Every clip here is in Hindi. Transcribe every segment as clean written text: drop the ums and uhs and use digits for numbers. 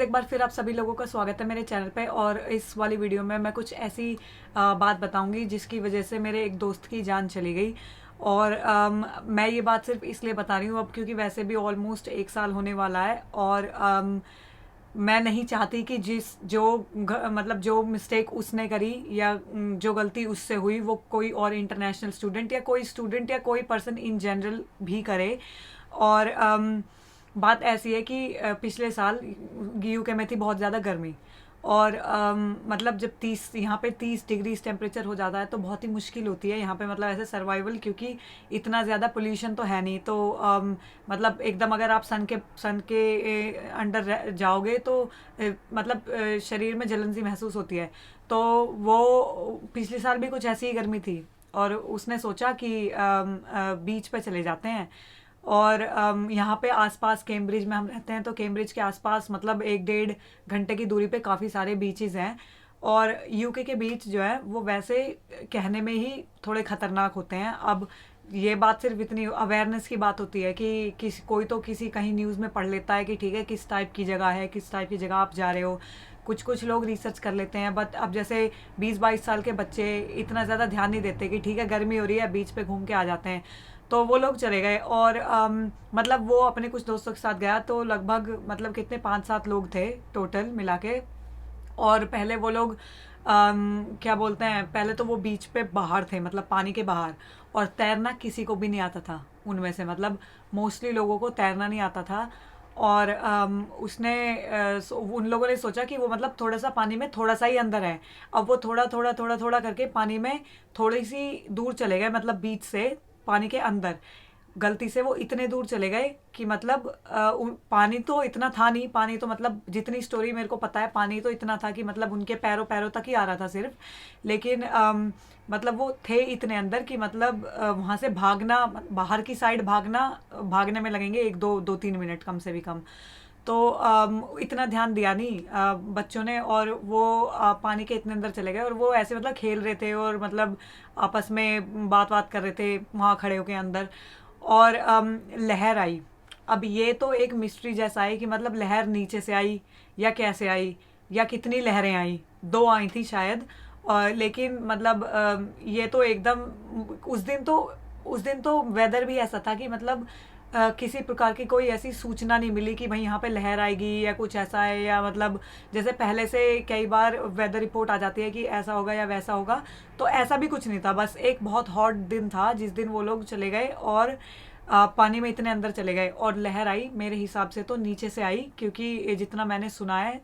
एक बार फिर आप सभी लोगों का स्वागत है मेरे चैनल पे। और इस वाली वीडियो में मैं कुछ ऐसी बात बताऊंगी जिसकी वजह से मेरे एक दोस्त की जान चली गई। और मैं ये बात सिर्फ इसलिए बता रही हूँ अब क्योंकि वैसे भी ऑलमोस्ट 1 साल होने वाला है। और मैं नहीं चाहती कि मतलब जो मिस्टेक उसने करी या जो गलती उससे हुई वो कोई और इंटरनेशनल स्टूडेंट या कोई स्टूडेंट या कोई पर्सन इन जनरल भी करे। और बात ऐसी है कि पिछले साल यूके में थी बहुत ज़्यादा गर्मी। और मतलब जब 30 यहाँ पे 30 डिग्री टेम्परेचर हो जाता है तो बहुत ही मुश्किल होती है यहाँ पे, मतलब ऐसे सर्वाइवल, क्योंकि इतना ज़्यादा पोल्यूशन तो है नहीं। तो मतलब एकदम अगर आप सन के अंडर जाओगे तो मतलब शरीर में जलन सी महसूस होती है। तो वो पिछले साल भी कुछ ऐसी ही गर्मी थी और उसने सोचा कि बीच पे चले जाते हैं। और यहाँ पे आसपास कैम्ब्रिज में हम रहते हैं तो कैम्ब्रिज के आसपास मतलब 1-1.5 घंटे की दूरी पे काफ़ी सारे बीचेस हैं। और यूके के बीच जो है वो वैसे कहने में ही थोड़े ख़तरनाक होते हैं। अब ये बात सिर्फ इतनी अवेयरनेस की बात होती है कि कोई तो किसी कहीं न्यूज़ में पढ़ लेता है कि ठीक है किस टाइप की जगह है, किस टाइप की जगह आप जा रहे हो। कुछ कुछ लोग रिसर्च कर लेते हैं, बट अब जैसे 20-22 साल के बच्चे इतना ज़्यादा ध्यान नहीं देते कि ठीक है गर्मी हो रही है बीच पे घूम के आ जाते हैं। तो वो लोग चले गए और मतलब वो अपने कुछ दोस्तों के साथ गया तो लगभग मतलब कितने 5-7 लोग थे टोटल मिला के। और पहले वो लोग क्या बोलते हैं, पहले तो वो बीच पे बाहर थे, मतलब पानी के बाहर। और तैरना किसी को भी नहीं आता था उनमें से, मतलब मोस्टली लोगों को तैरना नहीं आता था। और उन लोगों ने सोचा कि वो मतलब थोड़ा सा पानी में थोड़ा सा ही अंदर है। अब वो थोड़ा थोड़ा थोड़ा थोड़ा करके पानी में थोड़ी सी दूर चले गए, मतलब बीच से पानी के अंदर। गलती से वो इतने दूर चले गए कि मतलब पानी तो इतना था नहीं, पानी तो मतलब जितनी स्टोरी मेरे को पता है पानी तो इतना था कि मतलब उनके पैरों पैरों तक ही आ रहा था सिर्फ। लेकिन मतलब वो थे इतने अंदर कि मतलब वहाँ से भागना, बाहर की साइड भागना, भागने में लगेंगे 1-2-3 मिनट कम से भी कम। तो इतना ध्यान दिया नहीं बच्चों ने। और वो पानी के इतने अंदर चले गए और वो ऐसे मतलब खेल रहे थे और मतलब आपस में बात बात कर रहे थे वहाँ खड़े होके अंदर। और लहर आई। अब ये तो एक मिस्ट्री जैसा है कि मतलब लहर नीचे से आई या कैसे आई या कितनी लहरें आई, 2 आई थी शायद। और लेकिन मतलब ये तो एकदम उस दिन तो वेदर भी ऐसा था कि मतलब किसी प्रकार की कोई ऐसी सूचना नहीं मिली कि भाई यहाँ पे लहर आएगी या कुछ ऐसा है, या मतलब जैसे पहले से कई बार वेदर रिपोर्ट आ जाती है कि ऐसा होगा या वैसा होगा। तो ऐसा भी कुछ नहीं था, बस एक बहुत हॉट दिन था जिस दिन वो लोग चले गए और पानी में इतने अंदर चले गए। और लहर आई मेरे हिसाब से तो नीचे से आई, क्योंकि ये जितना मैंने सुना है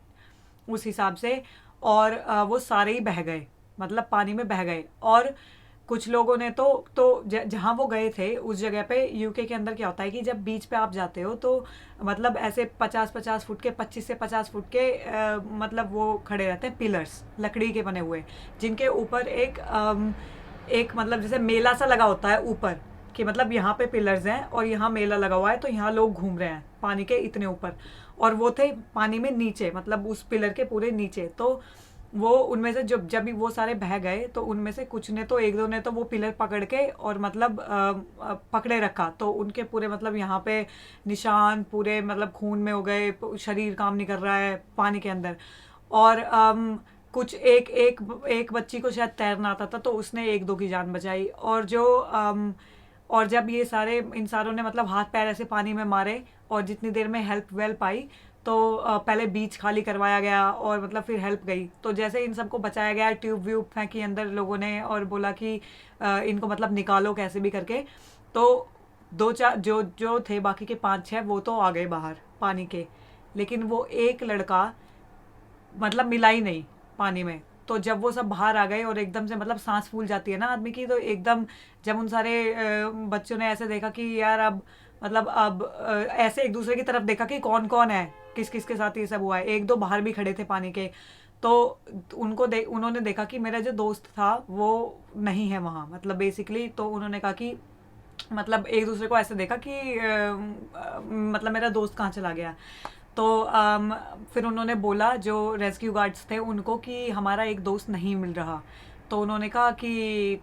उस हिसाब से। और वो सारे ही बह गए, मतलब पानी में बह गए। और कुछ लोगों ने जहाँ वो गए थे उस जगह पे, यूके के अंदर क्या होता है कि जब बीच पे आप जाते हो तो मतलब ऐसे 50-50 फुट के, 25 से 50 फुट के मतलब वो खड़े रहते हैं पिलर्स लकड़ी के बने हुए, जिनके ऊपर एक मतलब जैसे मेला सा लगा होता है ऊपर, कि मतलब यहाँ पे पिलर्स हैं और यहाँ मेला लगा हुआ है तो यहाँ लोग घूम रहे हैं पानी के इतने ऊपर। और वो थे पानी में नीचे, मतलब उस पिलर के पूरे नीचे। तो वो उनमें से जब भी वो सारे बह गए तो उनमें से कुछ ने तो, 1-2 ने तो वो पिलर पकड़ के और मतलब पकड़े रखा, तो उनके पूरे मतलब यहाँ पे निशान पूरे मतलब खून में हो गए, शरीर काम नहीं कर रहा है पानी के अंदर। और कुछ एक एक एक बच्ची को शायद तैरना आता था तो उसने 1-2 की जान बचाई। और जब ये सारे इन सारों ने मतलब हाथ पैर ऐसे पानी में मारे और जितनी देर में हेल्प वेल्प आई तो पहले बीच खाली करवाया गया और मतलब फिर हेल्प गई। तो जैसे इन सबको बचाया गया, ट्यूब व्यूब फेंकी अंदर लोगों ने और बोला कि इनको मतलब निकालो कैसे भी करके। तो 2-4 जो जो थे बाकी के 5-6 वो तो आ गए बाहर पानी के, लेकिन वो एक लड़का मतलब मिला ही नहीं पानी में। तो जब वो सब बाहर आ गए और एकदम से मतलब सांस फूल जाती है ना आदमी की, तो एकदम जब उन सारे बच्चों ने ऐसे देखा कि यार अब मतलब अब ऐसे एक दूसरे की तरफ देखा कि कौन कौन है, किस किस के साथ ये सब हुआ है। 1-2 बाहर भी खड़े थे पानी के। तो उन्होंने देखा कि मेरा जो दोस्त था वो नहीं है वहाँ, मतलब बेसिकली। तो उन्होंने कहा कि मतलब एक दूसरे को ऐसे देखा कि मतलब मेरा दोस्त कहाँ चला गया। तो फिर उन्होंने बोला जो रेस्क्यू गार्ड्स थे उनको कि हमारा एक दोस्त नहीं मिल रहा। तो उन्होंने कहा कि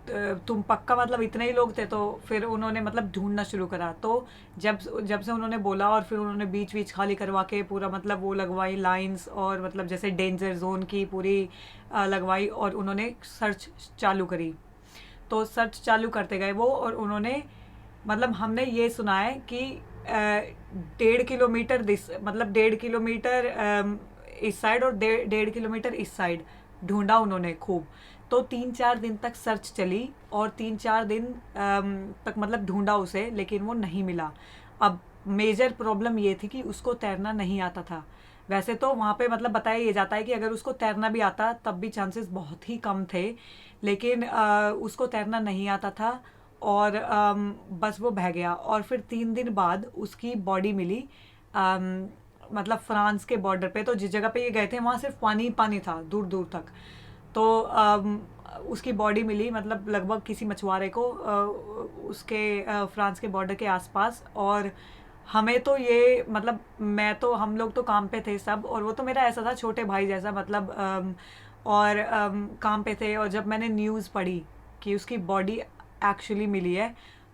तुम पक्का मतलब इतने ही लोग थे? तो फिर उन्होंने मतलब ढूंढना शुरू करा। तो जब जब से उन्होंने बोला और फिर उन्होंने बीच बीच खाली करवा के पूरा मतलब वो लगवाई लाइंस, और मतलब जैसे डेंजर जोन की पूरी लगवाई, और उन्होंने सर्च चालू करी। तो सर्च चालू करते गए वो, और उन्होंने मतलब हमने ये सुना है कि 1.5 किलोमीटर दिस मतलब 1.5 किलोमीटर इस साइड और 1.5 किलोमीटर इस साइड ढूंढा उन्होंने खूब। तो 3-4 दिन तक सर्च चली, और 3-4 दिन तक मतलब ढूंढा उसे, लेकिन वो नहीं मिला। अब मेजर प्रॉब्लम ये थी कि उसको तैरना नहीं आता था। वैसे तो वहाँ पे मतलब बताया ये जाता है कि अगर उसको तैरना भी आता तब भी चांसेस बहुत ही कम थे, लेकिन उसको तैरना नहीं आता था, और बस वो बह गया। और फिर 3 दिन बाद उसकी बॉडी मिली, अम, मतलब फ्रांस के बॉर्डर पे। तो जिस जगह पे ये गए थे वहाँ सिर्फ पानी ही पानी था दूर दूर तक। तो उसकी बॉडी मिली मतलब लगभग किसी मछुआरे को, उसके फ्रांस के बॉर्डर के आसपास। और हमें तो ये मतलब मैं तो हम लोग तो काम पे थे सब, और वो तो मेरा ऐसा था छोटे भाई जैसा मतलब, और काम पे थे। और जब मैंने न्यूज़ पढ़ी कि उसकी बॉडी एक्चुअली मिली है,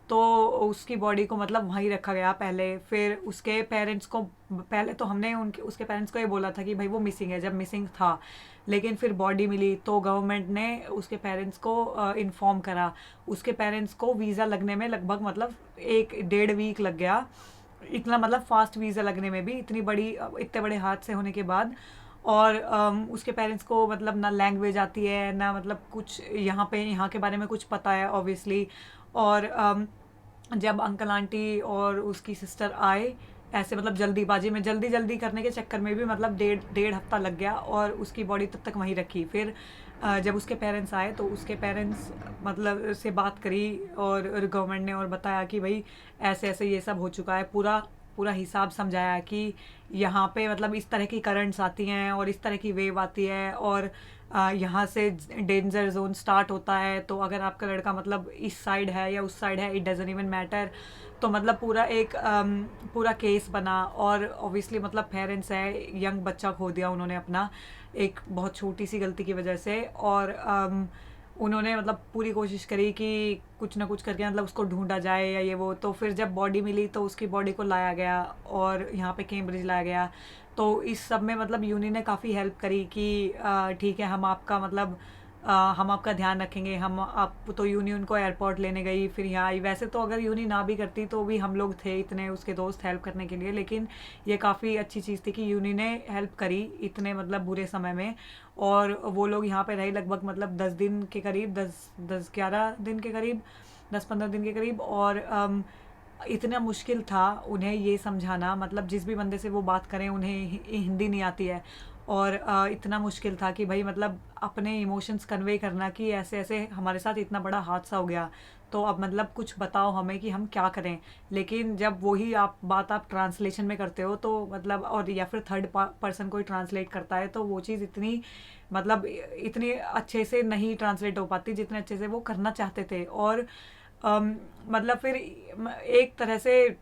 तो उसकी बॉडी को मतलब वहीं रखा गया पहले। फिर उसके पेरेंट्स को, पहले तो हमने उनके उसके पेरेंट्स को ये बोला था कि भाई वो मिसिंग है, जब मिसिंग था। लेकिन फिर बॉडी मिली तो गवर्नमेंट ने उसके पेरेंट्स को इन्फॉर्म करा। उसके पेरेंट्स को वीज़ा लगने में लगभग मतलब 1-1.5 वीक लग गया। इतना मतलब फास्ट वीज़ा लगने में भी, इतने बड़े हादसे होने के बाद। और उसके पेरेंट्स को मतलब ना लैंग्वेज आती है ना मतलब कुछ यहाँ के बारे में कुछ पता है ऑब्वियसली। और जब अंकल आंटी और उसकी सिस्टर आए, ऐसे मतलब जल्दीबाजी में जल्दी जल्दी करने के चक्कर में भी मतलब डेढ़ डेढ़ हफ्ता लग गया, और उसकी बॉडी तब तक वहीं रखी। फिर जब उसके पेरेंट्स आए तो उसके पेरेंट्स मतलब से बात करी, और गवर्नमेंट ने और बताया कि भाई ऐसे ऐसे ये सब हो चुका है। पूरा पूरा हिसाब समझाया कि यहाँ पे मतलब इस तरह की करंट्स आती हैं और इस तरह की वेव आती है, और यहाँ से डेंजर जोन स्टार्ट होता है। तो अगर आपका लड़का मतलब इस साइड है या उस साइड है, इट डजंट इवन मैटर। तो मतलब पूरा एक पूरा केस बना। और ऑब्वियसली मतलब पेरेंट्स है, यंग बच्चा खो दिया उन्होंने अपना, एक बहुत छोटी सी गलती की वजह से। और उन्होंने मतलब पूरी कोशिश करी कि कुछ ना कुछ करके मतलब उसको ढूंढा जाए या ये वो। तो फिर जब बॉडी मिली तो उसकी बॉडी को लाया गया और यहाँ पे कैम्ब्रिज लाया गया। तो इस सब में मतलब यूनी ने काफ़ी हेल्प करी कि ठीक है, हम आपका मतलब हम आपका ध्यान रखेंगे। हम आप तो यूनी उनको एयरपोर्ट लेने गई, फिर यहाँ आई। वैसे तो अगर यूनी ना भी करती तो भी हम लोग थे इतने उसके दोस्त हेल्प करने के लिए, लेकिन ये काफ़ी अच्छी चीज़ थी कि यूनी ने हेल्प करी इतने मतलब बुरे समय में। और वो लोग यहाँ पे रहे लगभग मतलब 10 दिन के करीब, 10-11 दिन के करीब, 10-15 दिन के करीब। और इतना मुश्किल था उन्हें ये समझाना, मतलब जिस भी बंदे से वो बात करें उन्हें हिंदी नहीं आती है। और इतना मुश्किल था कि भाई मतलब अपने इमोशंस कन्वे करना कि ऐसे ऐसे हमारे साथ इतना बड़ा हादसा हो गया, तो अब मतलब कुछ बताओ हमें कि हम क्या करें। लेकिन जब वही आप ट्रांसलेशन में करते हो तो मतलब, और या फिर थर्ड पर्सन कोई ट्रांसलेट करता है, तो वो चीज़ इतनी मतलब इतनी अच्छे से नहीं ट्रांसलेट हो पाती जितने अच्छे से वो करना चाहते थे। और मतलब फिर एक तरह से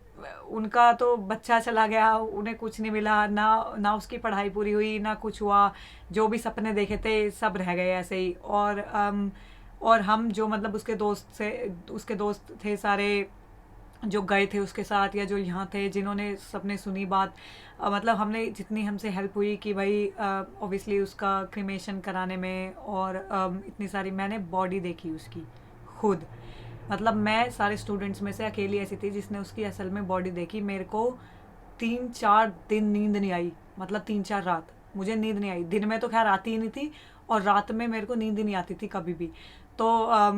उनका तो बच्चा चला गया, उन्हें कुछ नहीं मिला, ना ना उसकी पढ़ाई पूरी हुई, ना कुछ हुआ। जो भी सपने देखे थे सब रह गए ऐसे ही। और हम जो मतलब उसके दोस्त थे सारे, जो गए थे उसके साथ या जो यहाँ थे जिन्होंने सबने सुनी बात, मतलब हमने जितनी हमसे हेल्प हुई कि भाई ऑब्वियसली उसका क्रिमेशन कराने में। और इतनी सारी मैंने बॉडी देखी उसकी खुद, मतलब मैं सारे स्टूडेंट्स में से अकेली ऐसी थी जिसने उसकी असल में बॉडी देखी। मेरे को 3-4 दिन नींद नहीं आई, मतलब 3-4 रात मुझे नींद नहीं आई। दिन में तो खैर आती ही नहीं थी, और रात में मेरे को नींद ही नहीं आती थी कभी भी। तो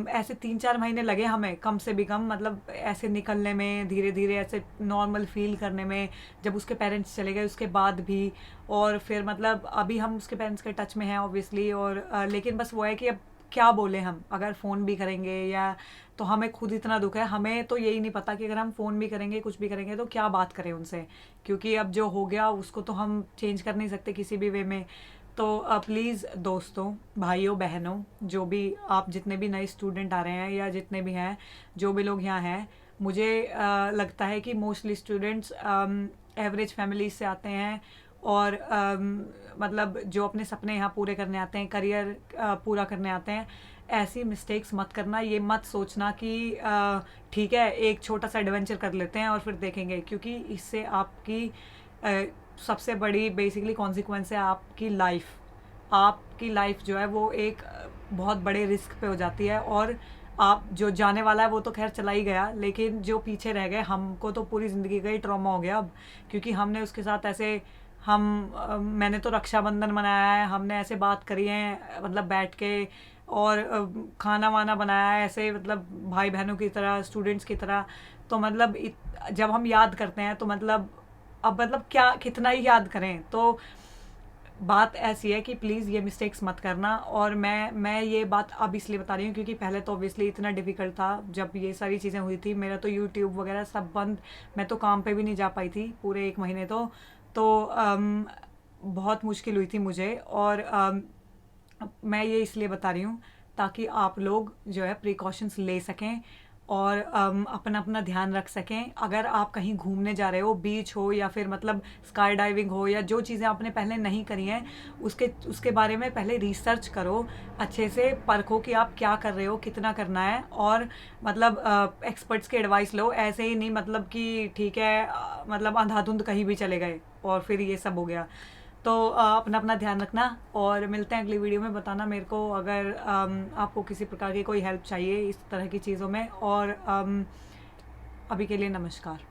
ऐसे 3-4 महीने लगे हमें कम से भी कम, मतलब ऐसे निकलने में, धीरे धीरे ऐसे नॉर्मल फील करने में, जब उसके पेरेंट्स चले गए उसके बाद भी। और फिर मतलब अभी हम उसके पेरेंट्स के टच में हैं ऑब्वियसली। और लेकिन बस वो है कि अब क्या बोले हम, अगर फ़ोन भी करेंगे या, तो हमें खुद इतना दुख है, हमें तो यही नहीं पता कि अगर हम फ़ोन भी करेंगे कुछ भी करेंगे तो क्या बात करें उनसे, क्योंकि अब जो हो गया उसको तो हम चेंज कर नहीं सकते किसी भी वे में। तो प्लीज़ दोस्तों, भाइयों बहनों, जो भी आप जितने भी नए स्टूडेंट आ रहे हैं या जितने भी हैं, जो भी लोग यहाँ हैं, मुझे लगता है कि मोस्टली स्टूडेंट्स एवरेज फैमिली से आते हैं। और मतलब जो अपने सपने यहाँ पूरे करने आते हैं, करियर पूरा करने आते हैं, ऐसी मिस्टेक्स मत करना। ये मत सोचना कि ठीक है एक छोटा सा एडवेंचर कर लेते हैं और फिर देखेंगे, क्योंकि इससे आपकी अ, सबसे बड़ी बेसिकली कॉन्सिक्वेंस है आपकी लाइफ जो है वो एक बहुत बड़े रिस्क पे हो जाती है। और आप जो जाने वाला है वो तो खैर चला ही गया, लेकिन जो पीछे रह गए हमको तो पूरी ज़िंदगी का ही ट्रॉमा हो गया अब, क्योंकि हमने उसके साथ ऐसे मैंने तो रक्षाबंधन मनाया है, हमने ऐसे बात करी है मतलब बैठ के, और खाना वाना बनाया है ऐसे मतलब भाई बहनों की तरह, स्टूडेंट्स की तरह। तो मतलब जब हम याद करते हैं तो मतलब अब मतलब क्या कितना ही याद करें। तो बात ऐसी है कि प्लीज़ ये मिस्टेक्स मत करना। और मैं ये बात अब इसलिए बता रही हूँ क्योंकि पहले तो ऑब्वियसली इतना डिफ़िकल्ट था जब ये सारी चीज़ें हुई थी। मेरा तो यूट्यूब वगैरह सब बंद, मैं तो काम पे भी नहीं जा पाई थी पूरे 1 महीने। तो बहुत मुश्किल हुई थी मुझे। और मैं ये इसलिए बता रही हूँ ताकि आप लोग जो है प्रिकॉशंस ले सकें और अपना अपना ध्यान रख सकें। अगर आप कहीं घूमने जा रहे हो, बीच हो या फिर मतलब स्काई डाइविंग हो, या जो चीज़ें आपने पहले नहीं करी हैं उसके बारे में पहले रिसर्च करो, अच्छे से परखो कि आप क्या कर रहे हो, कितना करना है। और मतलब एक्सपर्ट्स की एडवाइस लो, ऐसे ही नहीं मतलब कि ठीक है मतलब अंधाधुंध कहीं भी चले गए और फिर ये सब हो गया। तो अपना अपना ध्यान रखना, और मिलते हैं अगली वीडियो में। बताना मेरे को अगर आपको किसी प्रकार की कोई हेल्प चाहिए इस तरह की चीज़ों में। और अभी के लिए नमस्कार।